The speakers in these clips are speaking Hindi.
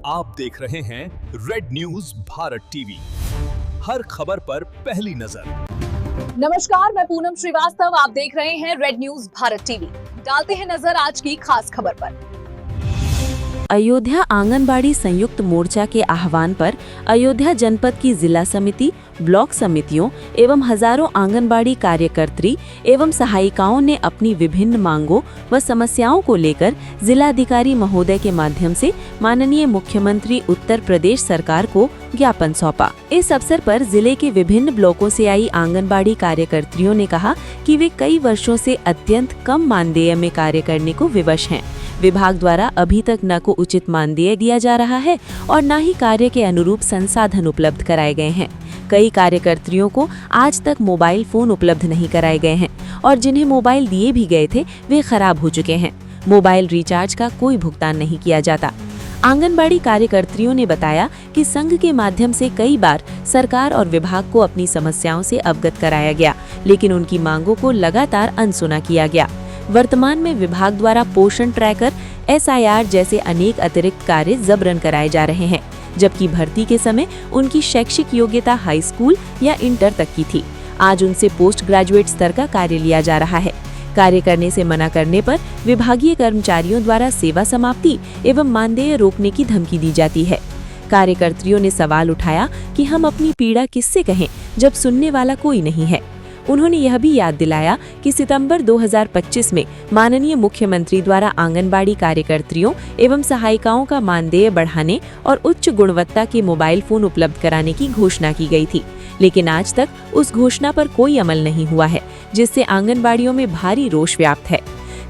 आप देख रहे हैं रेड न्यूज भारत टीवी, हर खबर पर पहली नजर। नमस्कार, मैं पूनम श्रीवास्तव, आप देख रहे हैं रेड न्यूज भारत टीवी। डालते हैं नजर आज की खास खबर पर। अयोध्या आंगनबाड़ी संयुक्त मोर्चा के आह्वान पर अयोध्या जनपद की जिला समिति, ब्लॉक समितियों एवं हजारों आंगनबाड़ी कार्यकर्त्री एवं सहायिकाओं ने अपनी विभिन्न मांगों व समस्याओं को लेकर जिलाधिकारी महोदय के माध्यम से माननीय मुख्यमंत्री उत्तर प्रदेश सरकार को ज्ञापन सौंपा। इस अवसर पर जिले के विभिन्न ब्लॉकों से आई आंगनबाड़ी कार्यकर्त्रियों ने कहा कि वे कई वर्षों से अत्यंत कम मानदेय में कार्य करने को विवश हैं। विभाग द्वारा अभी तक न को उचित मानदेय दिया जा रहा है और न ही कार्य के अनुरूप संसाधन उपलब्ध कराए गए हैं। कई कार्यकर्त्रियों को आज तक मोबाइल फोन उपलब्ध नहीं कराए गए हैं और जिन्हें मोबाइल दिए भी गए थे वे खराब हो चुके हैं। मोबाइल रिचार्ज का कोई भुगतान नहीं किया जाता। आंगनबाड़ी कार्यकर्त्रियों ने बताया कि संघ के माध्यम से कई बार सरकार और विभाग को अपनी समस्याओं से अवगत कराया गया, लेकिन उनकी मांगों को लगातार अनसुना किया गया। वर्तमान में विभाग द्वारा पोषण ट्रैकर, SIR जैसे अनेक अतिरिक्त कार्य जबरन कराए जा रहे हैं, जबकि भर्ती के समय उनकी शैक्षिक योग्यता हाई स्कूल या इंटर तक की थी। आज उनसे पोस्ट ग्रेजुएट स्तर का कार्य लिया जा रहा है। कार्य करने से मना करने पर विभागीय कर्मचारियों द्वारा सेवा समाप्ति एवं मानदेय रोकने की धमकी दी जाती है। कार्यकर्त्रियों ने सवाल उठाया कि हम अपनी पीड़ा किससे कहें जब सुनने वाला कोई नहीं है। उन्होंने यह भी याद दिलाया कि सितंबर 2025 में माननीय मुख्यमंत्री द्वारा आंगनबाड़ी कार्यकर्त्रियों एवं सहायिकाओं का मानदेय बढ़ाने और उच्च गुणवत्ता के मोबाइल फोन उपलब्ध कराने की घोषणा की गई थी, लेकिन आज तक उस घोषणा पर कोई अमल नहीं हुआ है, जिससे आंगनबाड़ियों में भारी रोष व्याप्त है।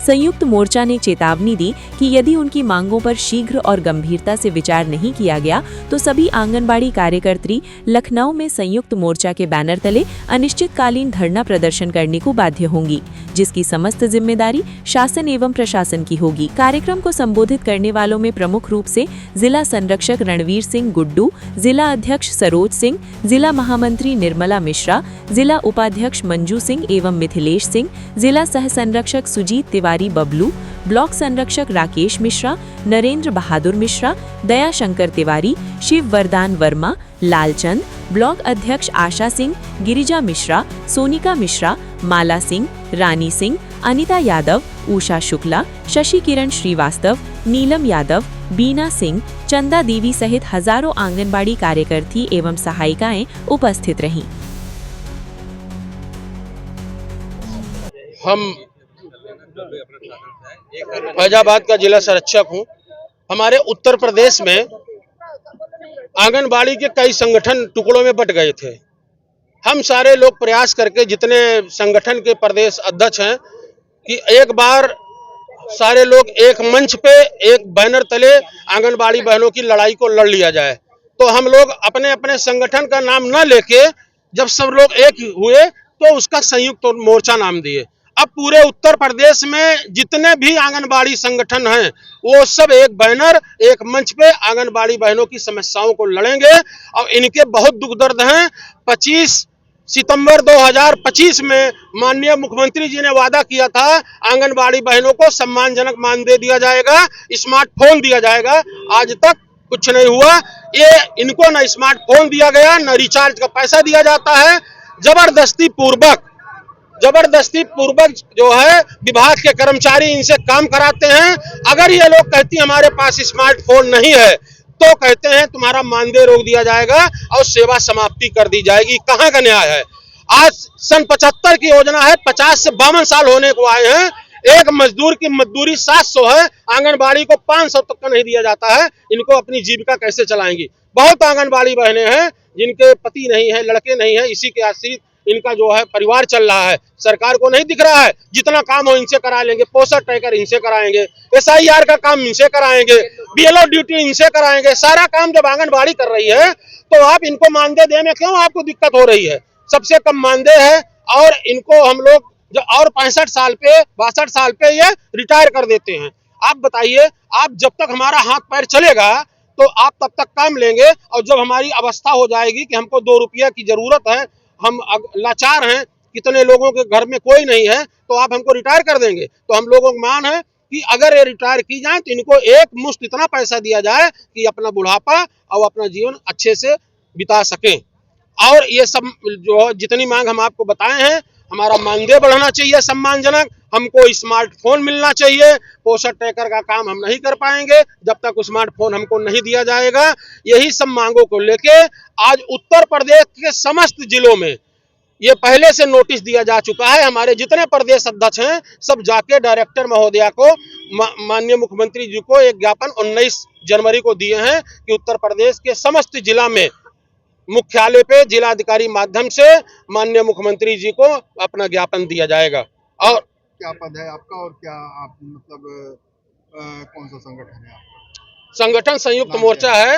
संयुक्त मोर्चा ने चेतावनी दी कि यदि उनकी मांगों पर शीघ्र और गंभीरता से विचार नहीं किया गया तो सभी आंगनबाड़ी कार्यकर्त्री लखनऊ में संयुक्त मोर्चा के बैनर तले अनिश्चितकालीन धरना प्रदर्शन करने को बाध्य होंगी, जिसकी समस्त जिम्मेदारी शासन एवं प्रशासन की होगी। कार्यक्रम को संबोधित करने वालों में प्रमुख रूप से जिला संरक्षक रणवीर सिंह गुड्डू, जिला अध्यक्ष सरोज सिंह, जिला महामंत्री निर्मला मिश्रा, जिला उपाध्यक्ष मंजू सिंह एवं मिथिलेश सिंह, जिला सह संरक्षक सुजीत तिवारी बबलू, ब्लॉक संरक्षक राकेश मिश्रा, नरेंद्र बहादुर मिश्रा, दया शंकर तिवारी, शिव वरदान वर्मा, लालचंद, ब्लॉक अध्यक्ष आशा सिंह, गिरिजा मिश्रा, सोनिका मिश्रा, माला सिंह, रानी सिंह, अनिता यादव, उषा शुक्ला, शशि किरण श्रीवास्तव, नीलम यादव, बीना सिंह, चंदा देवी सहित हजारों आंगनबाड़ी कार्यकर्ती एवं सहायिकाएं उपस्थित रहीं। हम फैजाबाद का जिला संरक्षक हूँ। हमारे उत्तर प्रदेश में आंगनबाड़ी के कई संगठन टुकड़ों में बट गए थे। हम सारे लोग प्रयास करके, जितने संगठन के प्रदेश अध्यक्ष हैं, कि एक बार सारे लोग एक मंच पे एक बैनर तले आंगनबाड़ी बहनों की लड़ाई को लड़ लिया जाए। तो हम लोग अपने अपने संगठन का नाम न लेके जब सब लोग एक हुए तो उसका संयुक्त मोर्चा नाम दिए। अब पूरे उत्तर प्रदेश में जितने भी आंगनबाड़ी संगठन हैं वो सब एक बैनर, एक मंच पे आंगनबाड़ी बहनों की समस्याओं को लड़ेंगे और इनके बहुत दुख दर्द हैं। 25 सितंबर 2025 में माननीय मुख्यमंत्री जी ने वादा किया था आंगनबाड़ी बहनों को सम्मानजनक मानदेय दिया जाएगा, स्मार्टफोन दिया जाएगा। आज तक कुछ नहीं हुआ। ये इनको न स्मार्टफोन दिया गया, न रिचार्ज का पैसा दिया जाता है। जबरदस्ती पूर्वक जो है विभाग के कर्मचारी इनसे काम कराते हैं। अगर ये लोग कहती हमारे पास स्मार्टफोन नहीं है तो कहते हैं तुम्हारा मानदेय रोक दिया जाएगा और सेवा समाप्ति कर दी जाएगी। कहाँ का न्याय है? आज सन 75 की योजना है, 50 से 52 साल होने को आए हैं। एक मजदूर की मजदूरी 700 है, आंगनबाड़ी को 500 तक का नहीं दिया जाता है। इनको अपनी जीविका कैसे चलाएंगी? बहुत आंगनबाड़ी बहनें हैं जिनके पति नहीं है, लड़के नहीं है, इसी के आश्रित इनका जो है परिवार चल रहा है। सरकार को नहीं दिख रहा है, जितना काम हो इनसे करा लेंगे, पोस्टर ट्रैकर इनसे कराएंगे, SIR का काम इनसे कराएंगे, BLO ड्यूटी इनसे कराएंगे। सारा काम जब आंगनबाड़ी कर रही है तो आप इनको मानदेय देने में क्यों आपको दिक्कत हो रही है? सबसे कम मानदेय है और इनको हम लोग जो और 65 साल पे ये रिटायर कर देते हैं। आप बताइए, आप जब तक हमारा हाथ पैर चलेगा तो आप तब तक काम लेंगे और जब हमारी अवस्था हो जाएगी कि हमको 2 रुपया की जरूरत है, हम लाचार हैं, कितने लोगों के घर में कोई नहीं है, तो आप हमको रिटायर कर देंगे। तो हम लोगों की मांग है कि अगर ये रिटायर की जाए तो इनको एक मुश्त इतना पैसा दिया जाए कि अपना बुढ़ापा और अपना जीवन अच्छे से बिता सकें। और ये सब जो जितनी मांग हम आपको बताए हैं, हमारा मानदेय बढ़ना चाहिए सम्मानजनक, हमको स्मार्टफोन मिलना चाहिए। पोस्टर ट्रैकर का काम हम नहीं कर पाएंगे जब तक स्मार्टफोन हमको नहीं दिया जाएगा। यही सब मांगों को लेके आज उत्तर प्रदेश के समस्त जिलों में ये पहले से नोटिस दिया जा चुका है। हमारे जितने प्रदेश अध्यक्ष हैं सब जाके डायरेक्टर महोदया को, माननीय मुख्यमंत्री जी को एक ज्ञापन 19 जनवरी को दिए हैं कि उत्तर प्रदेश के समस्त जिला में मुख्यालय पे जिलाधिकारी माध्यम से माननीय मुख्यमंत्री जी को अपना ज्ञापन दिया जाएगा। और क्या पद है आपका और क्या आप मतलब कौन सा संगठन है आपका? संगठन संयुक्त मोर्चा है।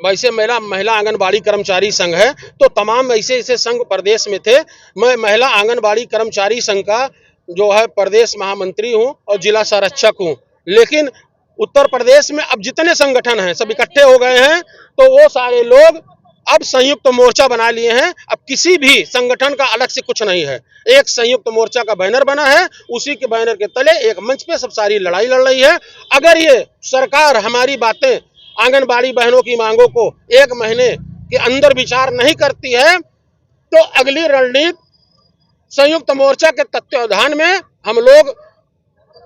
वैसे महिला आंगनबाड़ी कर्मचारी संघ है, तो तमाम ऐसे संघ प्रदेश में थे। मैं महिला आंगनबाड़ी कर्मचारी संघ का जो है प्रदेश महामंत्री हूं और जिला संरक्षक हूं। लेकिन उत्तर प्रदेश में अब जितने संगठन हैं सब इकट्ठे हो गए हैं, तो वो सारे लोग अब संयुक्त मोर्चा बना लिए हैं। अब किसी भी संगठन का अलग से कुछ नहीं है, एक संयुक्त मोर्चा का बैनर बना है, उसी के बैनर के तले एक मंच पे सब सारी लड़ाई लड़ रही है। अगर ये सरकार हमारी बातें, आंगनबाड़ी बहनों की मांगों को 1 महीने के अंदर विचार नहीं करती है तो अगली रणनीति संयुक्त मोर्चा के तत्वावधान में हम लोग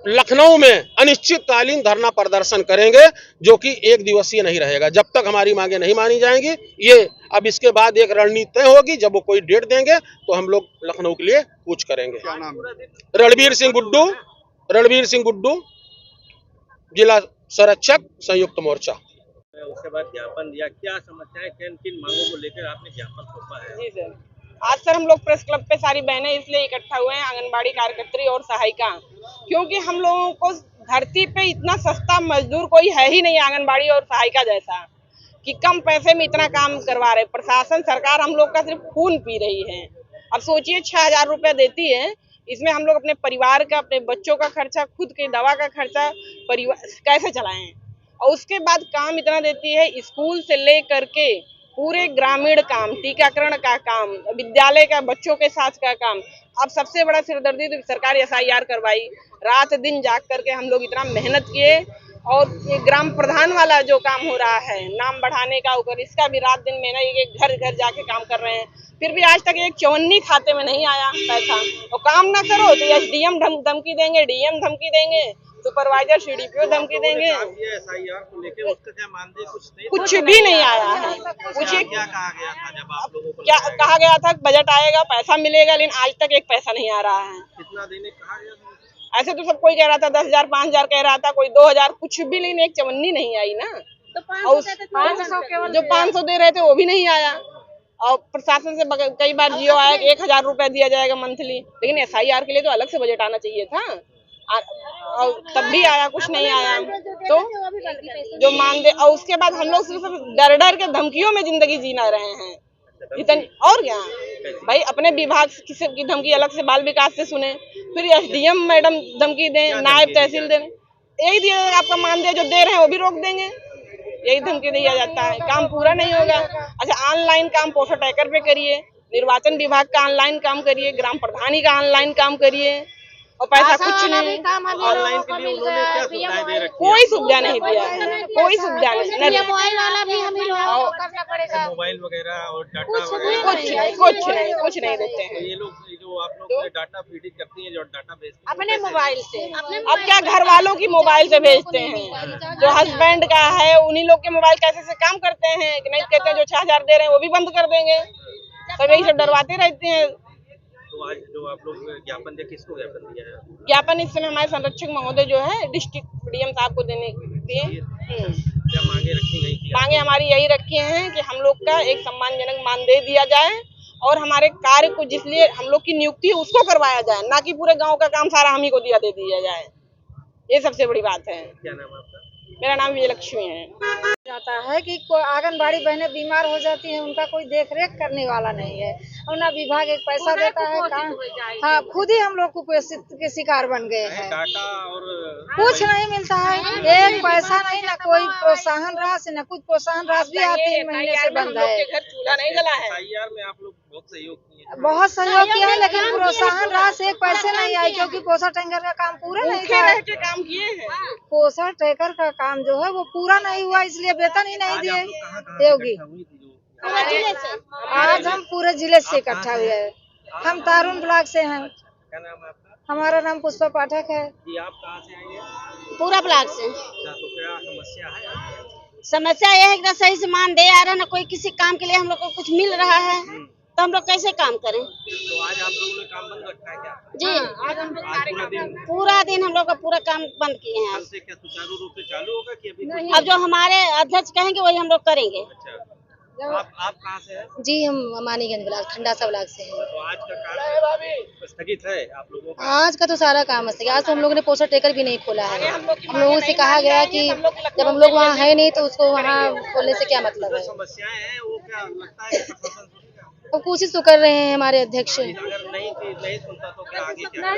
लखनऊ में अनिश्चितकालीन धरना प्रदर्शन करेंगे, जो कि 1 दिवसीय नहीं रहेगा जब तक हमारी मांगे नहीं मानी जाएंगी। ये अब इसके बाद एक रणनीति तय होगी, जब वो कोई डेट देंगे तो हम लोग लखनऊ के लिए कूच करेंगे। क्या नाम है? रणबीर सिंह गुड्डू, जिला संरक्षक संयुक्त मोर्चा। उसके बाद ज्ञापन दिया, क्या समस्याएं, किन किन मांगों को लेकर आपने ज्ञापन सौंपा है? जी सर, आज सर हम लोग प्रेस क्लब पे सारी बहनें इसलिए इकट्ठा हुए हैं, आंगनबाड़ी कार्यकर्त्री और सहायिका, क्योंकि हम लोगों को धरती पे इतना सस्ता मजदूर कोई है ही नहीं आंगनबाड़ी और सहायिका जैसा, कि कम पैसे में इतना काम करवा रहे। प्रशासन सरकार हम लोग का सिर्फ खून पी रही है। अब सोचिए 6,000 रुपया देती है, इसमें हम लोग अपने परिवार का, अपने बच्चों का खर्चा, खुद के दवा का खर्चा परिवार कैसे चलाएं। और उसके बाद काम इतना देती है, स्कूल से ले करके पूरे ग्रामीण काम, टीकाकरण का काम, विद्यालय का बच्चों के साथ का काम। अब सबसे बड़ा सिरदर्दी तो सरकार SIR करवाई, रात दिन जाग करके हम लोग इतना मेहनत किए। और ये ग्राम प्रधान वाला जो काम हो रहा है नाम बढ़ाने का ऊपर, इसका भी रात दिन मेहनत, एक घर घर जाके काम कर रहे हैं, फिर भी आज तक एक चवन्नी खाते में नहीं आया पैसा। और काम ना करो तो SDM धमकी देंगे, DM धमकी देंगे, सुपरवाइजर CDPO धमकी देंगे। SIR को लेकर उसका क्या मानदेय कुछ भी नहीं आया है। पूछिए क्या कहा गया था जब आप लोगों को? क्या कहा गया था? बजट आएगा, पैसा मिलेगा, लेकिन आज तक एक पैसा नहीं आ रहा है। कितना देने कहा गया था? ऐसे तो सब कोई कह रहा था 10,000 5,000 कह रहा था, कोई 2,000, कुछ भी, लेकिन एक चवन्नी नहीं आई ना। तो 500 दे रहे थे वो भी नहीं आया। और प्रशासन से कई बार जियो आया कि 1,000 रुपया दिया जाएगा मंथली, लेकिन SIR के लिए तो अलग से बजट आना चाहिए था, और तब भी आया कुछ नहीं आया। तो जो मानदेय, और उसके बाद हम लोग सिर्फ डर डर के धमकियों में जिंदगी जीना रहे हैं इतनी। और क्या भाई, अपने विभाग की धमकी अलग से बाल विकास से सुने, फिर SDM मैडम धमकी दें, नायब तहसील दें, यही दिया आपका मानदेय जो दे रहे हैं वो भी रोक देंगे, यही धमकी दिया जाता है। काम पूरा नहीं होगा। अच्छा, ऑनलाइन काम पोस्टर ट्रैकर पे करिए, निर्वाचन विभाग का ऑनलाइन काम करिए, ग्राम प्रधानी का ऑनलाइन काम करिए, और पैसा कुछ नहीं। ऑनलाइन के लिए उन्होंने क्या सुविधाएं दे रखी? कोई सुविधा नहीं दिया है, कोई सुविधा नहीं। मोबाइल वाला भी हमें लोगों को करना पड़ेगा, मोबाइल वगैरह और डाटा कुछ नहीं देते हैं। ये लोग जो आप लोग डाटा फीडिंग करती हैं, जो डाटा बेस अपने मोबाइल से। अब क्या घर वालों की मोबाइल से भेजते हैं, जो हस्बैंड का है उन्हीं लोग के मोबाइल कैसे से काम करते हैं कि नहीं, कहते हैं जो 6,000 दे रहे हैं वो भी बंद कर देंगे, सब यही सब डरवाते रहते हैं। तो आज जो आप लोग ज्ञापन दे, किसको ज्ञापन दिया है? ज्ञापन इस समय हमारे संरक्षक महोदय जो है डिस्ट्रिक्ट DM साहब को देने दिए। क्या मांगे रखी गई थी? मांगे हमारी यही रखी हैं कि हम लोग का एक सम्मानजनक मानदेय दिया जाए, और हमारे कार्य को जिसलिए हम लोग की नियुक्ति है उसको करवाया जाए, ना कि पूरे गांव का काम सारा हम ही को दे दिया जाए। ये सबसे बड़ी बात है। क्या नाम है आपका? मेरा नाम विजयलक्ष्मी है। जाता है कि आंगनबाड़ी बहनें बीमार हो जाती हैं, उनका कोई देख रेख करने वाला नहीं है, और ना विभाग एक पैसा देता है। हाँ, खुद ही हम लोग कुपोषित के शिकार बन गए हैं। डाटा और कुछ नहीं मिलता है, एक पैसा नहीं, ना कोई प्रोत्साहन राशि, ना कुछ प्रोत्साहन राशि भी 3 महीने से बंद है। घर चूल्हा नहीं जला है। SIR में आप लोग बहुत सहयोग किए। बहुत सहयोग किया है, लेकिन प्रोत्साहन राशि एक पैसे नहीं आई, क्योंकि पोषण टैंकर का काम पूरा नहीं भूखे था। रह के काम किए हैं। पोषण टैंकर का काम जो है वो पूरा नहीं हुआ, इसलिए वेतन ही नहीं आज आप लोग दिए कहाँ योगी। इकट्ठा हुई थी जो आज हम पूरे जिले से इकट्ठा हुए हैं। हम तारून ब्लॉक से हैं। क्या नाम है आपका? हमारा नाम पुष्पा पाठक है। जी आप कहाँ से आई हैं? पूरा ब्लॉक से। अच्छा, तो क्या समस्या है आपके? समस्या यह है कि ना सही से मान दे आ रहा, ना कोई किसी काम के लिए हम लोग को कुछ मिल रहा है, तो हम लोग कैसे काम करें? तो आज आप लोगों ने काम बंद रखा है क्या? जी आज हम लोग आज पूरा दिन हम लोग का पूरा काम बंद किए हैं। कल से क्या सुचारू रूप से चालू होगा कि अभी कुछ? अब जो हमारे अध्यक्ष कहेंगे वही हम लोग करेंगे। अच्छा, आप कहाँ से हैं? जी हम मानीगंज ब्लॉक खंडासा ब्लॉक से हैं। तो आज का काम स्थगित है आप लोगों का? आज का तो सारा काम है, आज तो हम लोगों ने पोषण टैंकर भी नहीं खोला है। हम लोगों से कहा गया कि जब हम लोग वहाँ है नहीं तो उसको वहाँ खोलने से क्या मतलब जो है। समस्याएं हैं वो क्या लगता है कि प्रशासन सुनेगा? अब कोशिश तो कर रहे हैं हमारे अध्यक्ष। अगर नहीं सुनता तो क्या आगे क्या?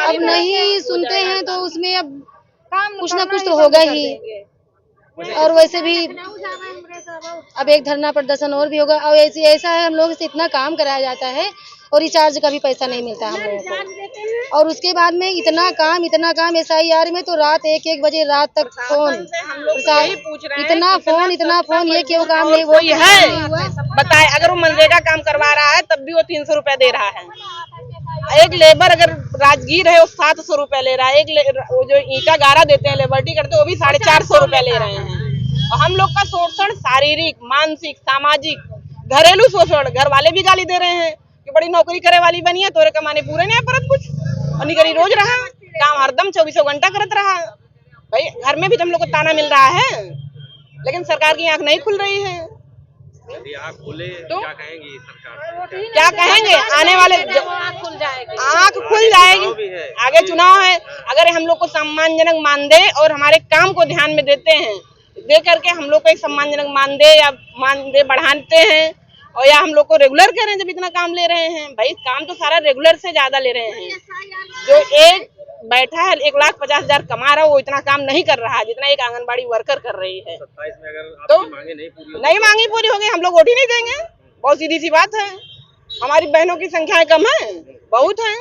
अब नहीं सुनते हैं तो उसमें अब कुछ ना कुछ तो होगा ही। और वैसे भी अब एक धरना प्रदर्शन और भी होगा। और ऐसा है, हम लोग से इतना काम कराया जाता है और रिचार्ज का भी पैसा नहीं मिलता हम लोगों को। और उसके बाद में इतना काम SIR में तो रात 1-1 बजे रात तक फोन, इतना फोन ये क्यों काम नहीं कोई है बताए। अगर वो मनरेगा काम करवा रहा है तब भी वो 300 रुपया दे रहा है। एक लेबर अगर राजगीर है वो 700 रुपया ले रहा है। वो जो ईंटा गारा देते हैं लेबर्टी करते हैं वो भी 450 रुपया ले रहे हैं। और हम लोग का शोषण शारीरिक, मानसिक, सामाजिक, घरेलू शोषण, घर वाले भी गाली दे रहे हैं कि बड़ी नौकरी करे वाली बनी है, तोरे कमाने पूरे नहीं परत कुछ, और निकरी रोज रहा काम हरदम 24 घंटा करत रहा। भाई घर में भी तो हम लोग को ताना मिल रहा है, लेकिन सरकार की आंख नहीं खुल रही है। यदि आँख खुले तो क्या कहेंगी सरकार? क्या कहेंगे आने वाले आँख खुल जाएगी। आगे चुनाव है, अगर हम लोग को सम्मानजनक मानदेय और हमारे काम को ध्यान में देते हैं, दे करके हम लोग को एक सम्मानजनक मानदेय बढ़ाते हैं, और या हम लोग को रेगुलर करें जब इतना काम ले रहे हैं। भाई काम तो सारा रेगुलर से ज्यादा ले रहे हैं। जो एक बैठा है 1,50,000 कमा रहा है वो इतना काम नहीं कर रहा है जितना एक आंगनबाड़ी वर्कर कर रही है। 27 में अगर तो आपकी मांगे नहीं मांगी पूरी हो गई, हम लोग वोट ही नहीं देंगे। बहुत सीधी सी बात है। हमारी बहनों की संख्या कम है, बहुत है।